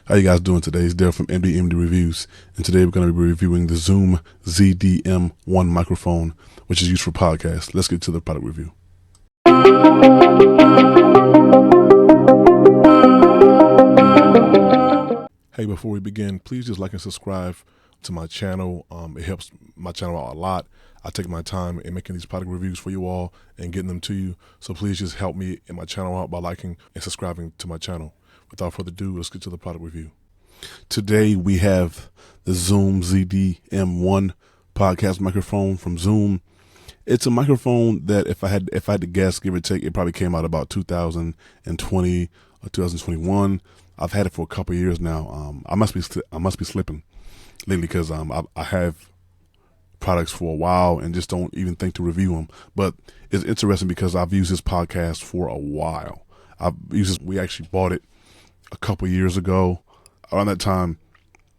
How you guys doing today? It's Dale from MD Reviews, and today we're going to be reviewing the Zoom ZDM-1 microphone, which is used for podcasts. Let's get to the product review. Hey, before we begin, please just like and subscribe to my channel. It helps my channel out a lot. I take my time in making these product reviews for you all and getting them to you. So please just help me and my channel out by liking and subscribing to my channel. Without further ado, let's get to the product review. Today we have the Zoom ZDM-1 podcast microphone from Zoom. It's a microphone that if I had to guess, give or take, it probably came out about 2020 or 2021. I've had it for a couple of years now. I must be slipping lately because I have products for a while and just don't even think to review them. But it's interesting because I've used this podcast for a while. We actually bought it a couple years ago. Around that time,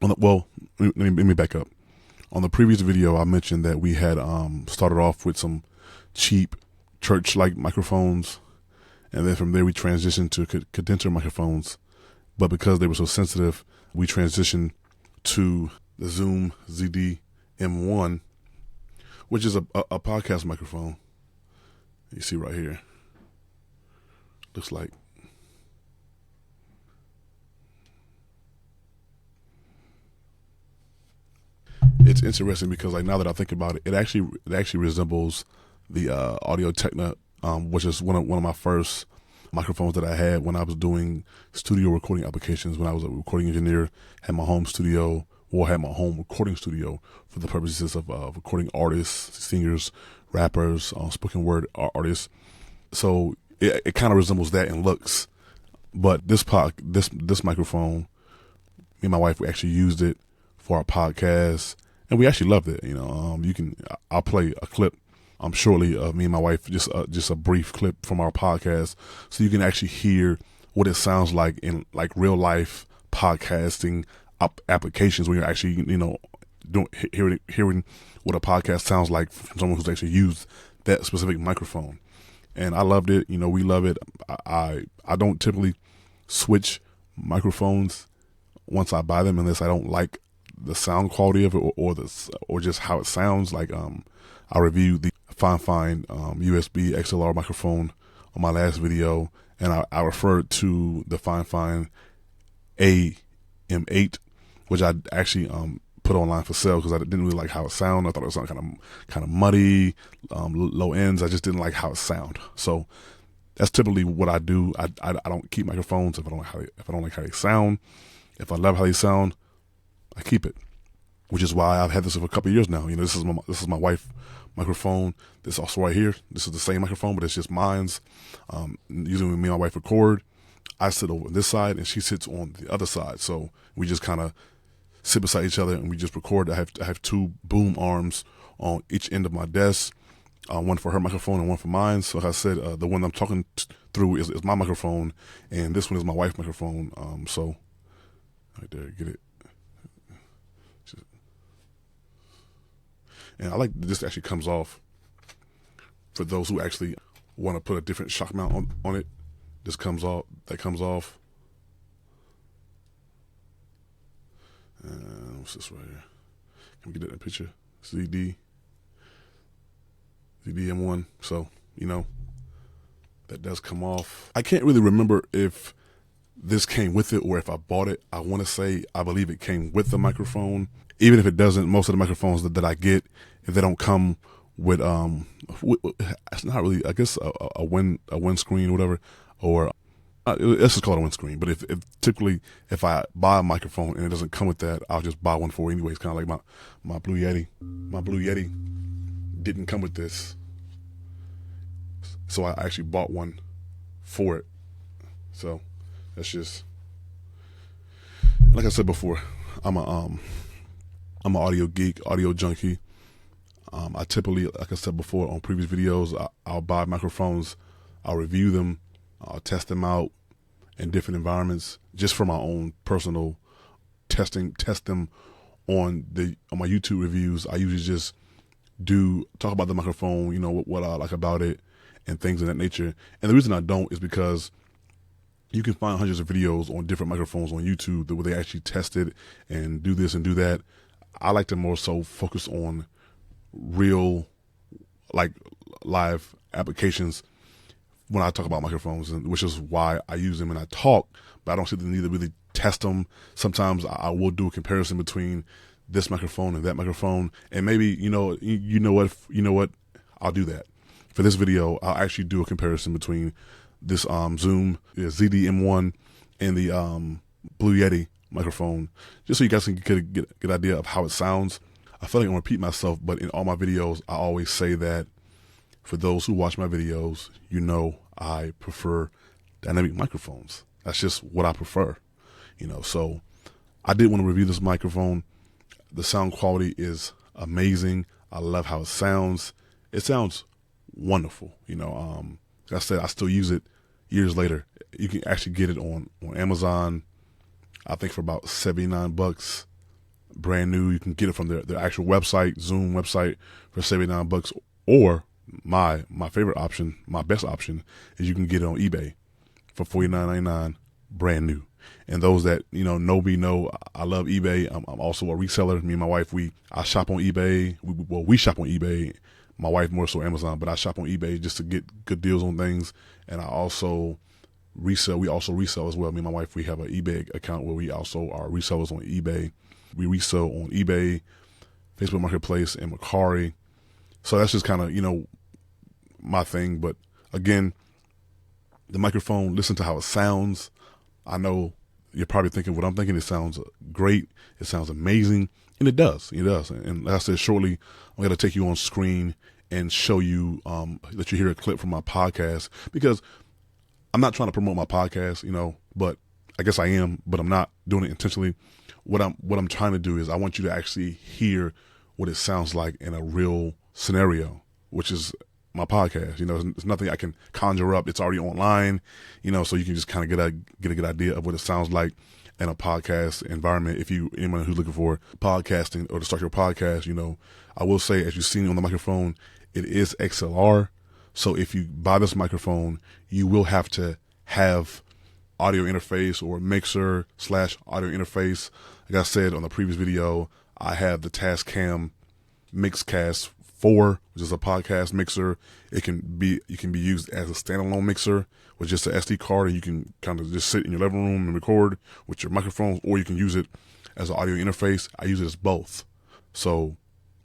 let me back up. On the previous video, I mentioned that we had started off with some cheap church-like microphones, and then from there we transitioned to condenser microphones. But because they were so sensitive, we transitioned to the Zoom ZDM-1, which is a podcast microphone. You see right here. Looks like. It's interesting because, like, now that I think about it, it actually resembles the Audio Technica, which is one of my first microphones that I had when I was doing studio recording applications. When I was a recording engineer, had my home studio, or had my home recording studio for the purposes of recording artists, singers, rappers, spoken word artists. So it kind of resembles that in looks. But this microphone, me and my wife, we actually used it for our podcast, and we actually loved it. I'll play a clip shortly of me and my wife, just a brief clip from our podcast, so you can actually hear what it sounds like in like real life podcasting applications when you're actually hearing what a podcast sounds like from someone who's actually used that specific microphone. And I loved it. We love it. I don't typically switch microphones once I buy them unless I don't like the sound quality of it or just how it sounds. Like I reviewed the Fine USB XLR microphone on my last video, and I referred to the Fine AM8, which I actually put online for sale because I didn't really like how it sounded. I thought it was kind of muddy, low ends. I just didn't like how it sounded. So that's typically what I do. I don't keep microphones if I don't like how they sound. If I love how they sound, I keep it, which is why I've had this for a couple of years now. This is my wife's microphone. This also right here. This is the same microphone, but it's just mine's. Usually when me and my wife record, I sit over on this side and she sits on the other side. So we just kind of sit beside each other and we just record. I have two boom arms on each end of my desk, one for her microphone and one for mine. So like I said, the one I'm talking through is my microphone, and this one is my wife's microphone. So right there, get it. And I like this actually comes off for those who actually want to put a different shock mount on it. This comes off, that comes off. What's this right here? Can we get that in a picture? ZDM-1. So, that does come off. I can't really remember if this came with it or if I bought it. I want to say I believe it came with the microphone. Even if it doesn't, most of the microphones that I get, if they don't come with it's not really, I guess, a windscreen or whatever, or let's just call it a windscreen. But if typically if I buy a microphone and it doesn't come with that, I'll just buy one for it anyways. Kind of like my Blue Yeti. My Blue Yeti didn't come with this, so I actually bought one for it. So that's just, like I said before, I'm an audio geek, audio junkie. I typically, like I said before on previous videos, I'll buy microphones, I'll review them, I'll test them out in different environments just for my own personal test them on my YouTube reviews. I usually just talk about the microphone, what I like about it and things of that nature. And the reason I don't is because You can find hundreds of videos on different microphones on YouTube where they actually test it and do this and do that. I like to more so focus on real, like, live applications when I talk about microphones, which is why I use them and I talk, but I don't see the need to really test them. Sometimes I will do a comparison between this microphone and that microphone, and maybe you know what, I'll do that for this video. I'll actually do a comparison between this Zoom ZDM-1 and the Blue Yeti microphone, just so you guys can get a good idea of how it sounds. I feel like I'm gonna repeat myself, but in all my videos, I always say that for those who watch my videos, you know I prefer dynamic microphones. That's just what I prefer, So I did want to review this microphone. The sound quality is amazing. I love how it sounds. It sounds wonderful. Like I said, I still use it years later. You can actually get it on Amazon, I think for about $79, brand new. You can get it from their actual website, Zoom website, for $79. Or my favorite option, my best option, is you can get it on eBay for $49.99, brand new. And those that know me know I love eBay. I'm also a reseller. Me and my wife, I shop on eBay. We shop on eBay. My wife more so Amazon, but I shop on eBay just to get good deals on things. And I also resell. We also resell as well. Me and my wife, we have an eBay account where we also are resellers on eBay. We resell on eBay, Facebook Marketplace, and Mercari. So that's just kind of my thing. But again, the microphone, listen to how it sounds. I know you're probably thinking what I'm thinking. It sounds great. It sounds amazing. And it does. It does. And like I said, shortly, I'm going to take you on screen and show you, let you hear a clip from my podcast, because I'm not trying to promote my podcast, but I guess I am, but I'm not doing it intentionally. What I'm trying to do is I want you to actually hear what it sounds like in a real scenario, which is my podcast. It's nothing I can conjure up. It's already online, so you can just kind of get a good idea of what it sounds like in a podcast environment. If anyone who's looking for podcasting or to start your podcast, I will say, as you've seen on the microphone, it is XLR. So if you buy this microphone, you will have to have audio interface or mixer / audio interface. Like I said on the previous video, I have the Tascam Mixcast 4, which is a podcast mixer. You can be used as a standalone mixer with just an SD card, and you can kind of just sit in your living room and record with your microphones, or you can use it as an audio interface. I use it as both. So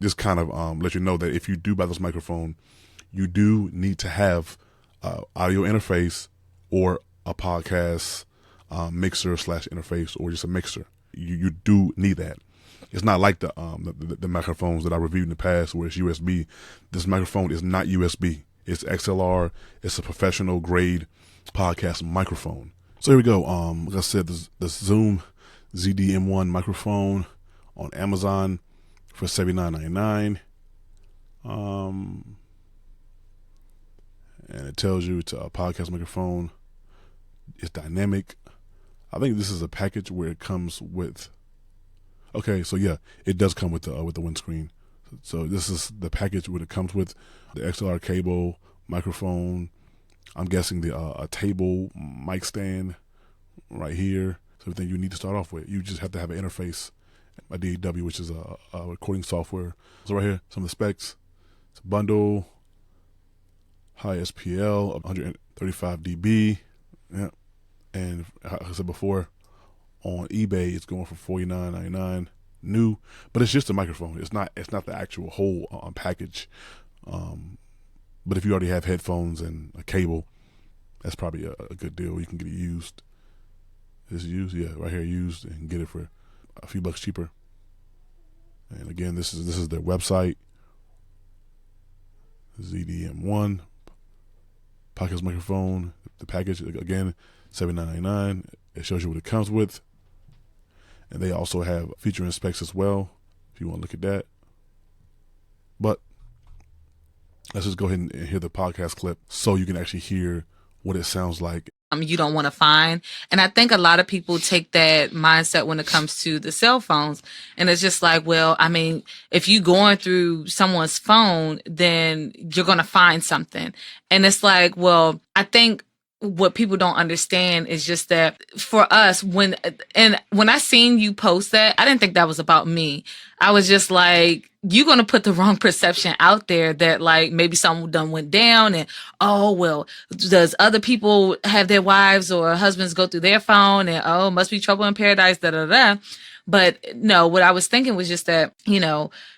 just kind of let you know that if you do buy this microphone, you do need to have audio interface or a podcast mixer / interface, or just a mixer. You do need that. It's not like the microphones that I reviewed in the past where it's USB. This microphone is not USB. It's XLR. It's a professional grade podcast microphone. So here we go. Like I said, the Zoom ZDM-1 microphone on Amazon for $79.99. And it tells you it's a podcast microphone. It's dynamic. I think this is a package where it comes with. Okay, so yeah, it does come with the windscreen. So this is the package where it comes with the XLR cable, microphone. I'm guessing a table mic stand right here. So everything you need to start off with. You just have to have an interface, a DAW, which is a recording software. So right here, some of the specs. It's a bundle, high SPL of 135 dB. Yeah, and like I said before, on eBay it's going for $49.99 new, but it's just a microphone. It's not the actual whole package. But if you already have headphones and a cable, that's probably a good deal. You can get it used. Is it used? Yeah, right here, used, and get it for a few bucks cheaper. And again, this is their website. ZDM-1 podcast microphone. The package again, $79.99. It shows you what it comes with, and they also have feature and specs as well, if you want to look at that. But let's just go ahead and hear the podcast clip so you can actually hear what it sounds like. You don't want to find. And I think a lot of people take that mindset when it comes to the cell phones. And it's just like, well, I mean, if you going through someone's phone, then you're going to find something. And it's like, well, I think what people don't understand is just that for us, when I seen you post that, I didn't think that was about me. I was just like, you're going to put the wrong perception out there that like maybe something done went down and, oh, well, does other people have their wives or husbands go through their phone and, oh, must be trouble in paradise, da, da, da. But no, what I was thinking was just that,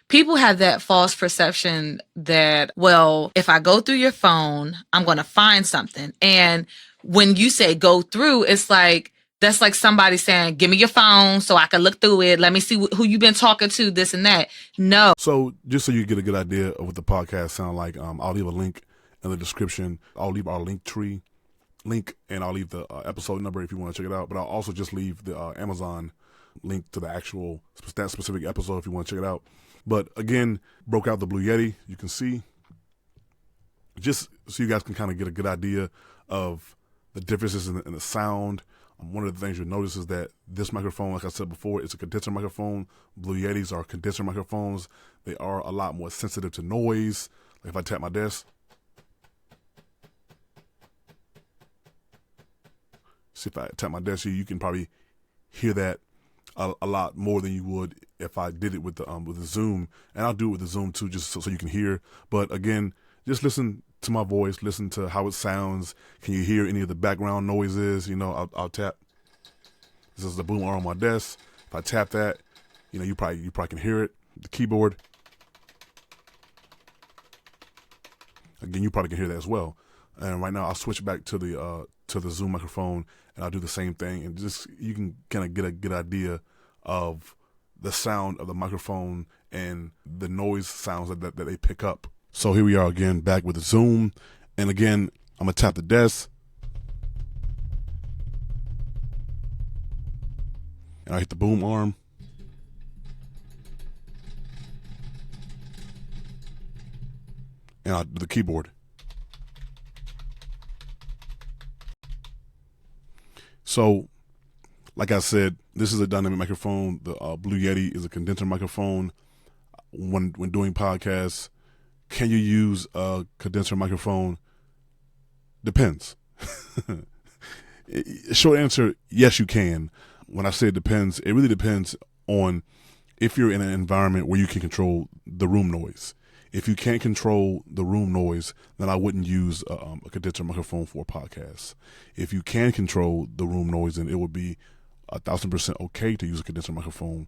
people have that false perception that, well, if I go through your phone, I'm going to find something. And when you say go through, it's like, that's like somebody saying, give me your phone so I can look through it. Let me see who you've been talking to, this and that. No. So just so you get a good idea of what the podcast sound like, I'll leave a link in the description. I'll leave our link tree link, and I'll leave the episode number if you want to check it out. But I'll also just leave the Amazon link to the actual, that specific episode if you want to check it out. But again, broke out the Blue Yeti. You can see, just so you guys can kind of get a good idea of the differences in the sound. One of the things you'll notice is that this microphone, like I said before, it's a condenser microphone. Blue Yetis are condenser microphones. They are a lot more sensitive to noise. Like if I tap my desk, see if I tap my desk here, you can probably hear that a lot more than you would if I did it with the Zoom. And I'll do it with the Zoom too, just so you can hear. But again, just listen to my voice, listen to how it sounds. Can you hear any of the background noises? I'll tap. This is the boom arm on my desk. If I tap that, you probably can hear it. The keyboard. Again, you probably can hear that as well. And right now, I'll switch back to the Zoom microphone, and I'll do the same thing. And just you can kind of get a good idea of the sound of the microphone and the noise sounds that they pick up. So here we are again, back with the Zoom. And again, I'm going to tap the desk. And I hit the boom arm. And I do the keyboard. So, like I said, this is a dynamic microphone. The Blue Yeti is a condenser microphone. When doing podcasts, can you use a condenser microphone? Depends. Short answer, yes, you can. When I say it depends, it really depends on if you're in an environment where you can control the room noise. If you can't control the room noise, then I wouldn't use a condenser microphone for a podcast. If you can control the room noise, then it would be 1,000% okay to use a condenser microphone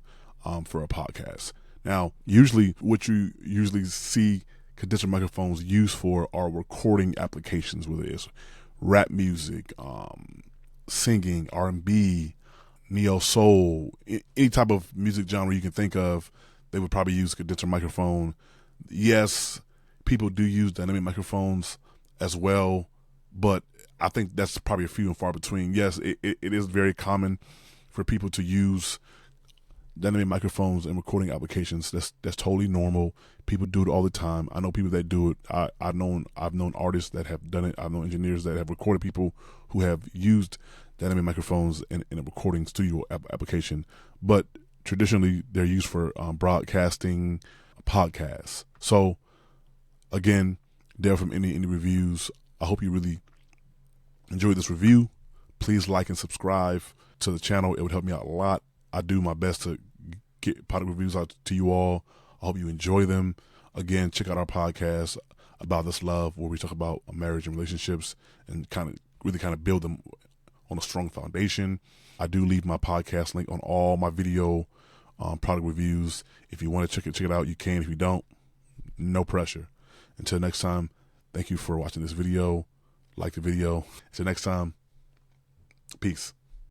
for a podcast. Now, usually what you usually see condenser microphones used for are recording applications, whether it's rap music, singing, R&B, neo soul, any type of music genre you can think of. They would probably use a condenser microphone. Yes, people do use dynamic microphones as well, but I think that's probably a few and far between. Yes, it is very common for people to use dynamic microphones in recording applications. That's totally normal. People do it all the time. I know people that do it. I've known artists that have done it. I've known engineers that have recorded people who have used dynamic microphones in a recording studio application. But traditionally, they're used for broadcasting, podcasts. So again, there from any reviews. I hope you really enjoyed this review. Please like and subscribe to the channel. It would help me out a lot. I do my best to get product reviews out to you all. I hope you enjoy them. Again, check out our podcast, About This Love, where we talk about marriage and relationships and kind of build them on a strong foundation. I do leave my podcast link on all my video product reviews. If you want to check it out, you can. If you don't, no pressure. Until next time, thank you for watching this video. Like the video. Until next time, peace.